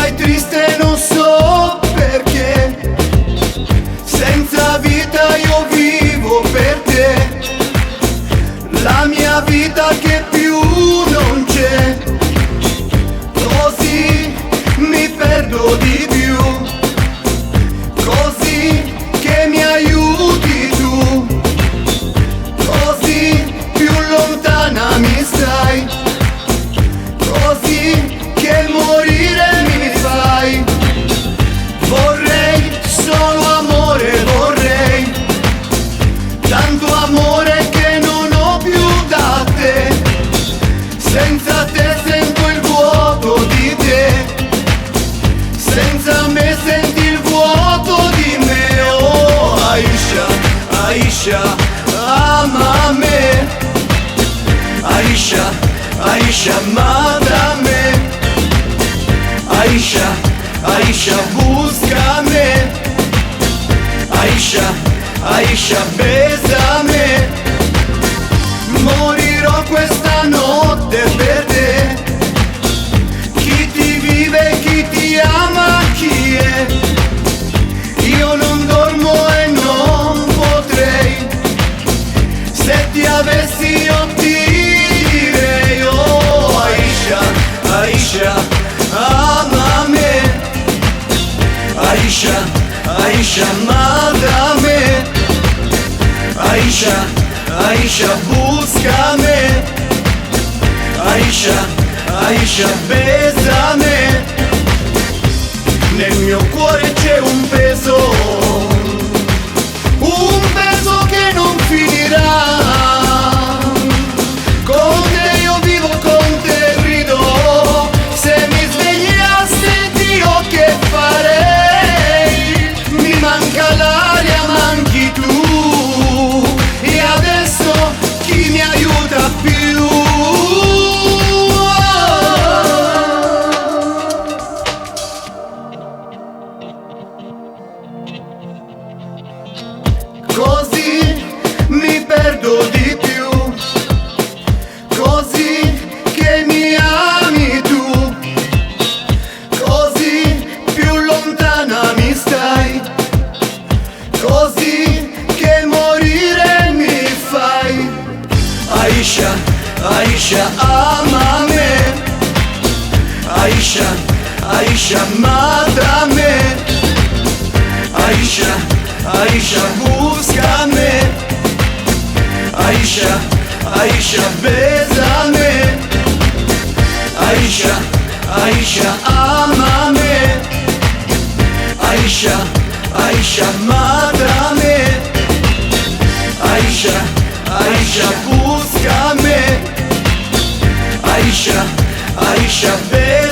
fai triste, non so perché. Senza vita io vivo per te, la mia vita che più non c'è. Così mi perdo di più, così che mi aiuti tu, così più lontana mi stai, così che morire mi fai. Vorrei solo amore, vorrei tanto amore che non ho più da te. Senza te sento il vuoto di te, senza me senti il vuoto di me. Oh Aisha, Aisha, amame. Aisha, Aisha, amame. Aisha, Aisha, buscame. Aisha, Aisha, besame. Morirò questa notte per te. Chi ti vive, chi ti ama, chi è? Io non dormo e non potrei. Se ti avessi io ti direi. Oh Aisha, Aisha, amame. Aisha, Aisha, amame. Aisha, Aisha, buscame. Aisha, Aisha, besame. Nel mio cuore c'è un peso che non finirà. Con te io vivo, con te rido. Se mi svegliassi Dio che farei? Mi manca l'aria, manchi tu. E adesso chi mi aiuta più? Così mi perdo di più, così che mi ami tu, così più lontana mi stai, così che morire mi fai. Aisha, Aisha, amame. Aisha, Aisha, amame. Aisha, Aisha, buscame. Aisha, Aisha, besame. Aisha, Aisha, amame. Aisha, Aisha, amame. Aisha, Aisha, buscame. Aisha, Aisha, besame.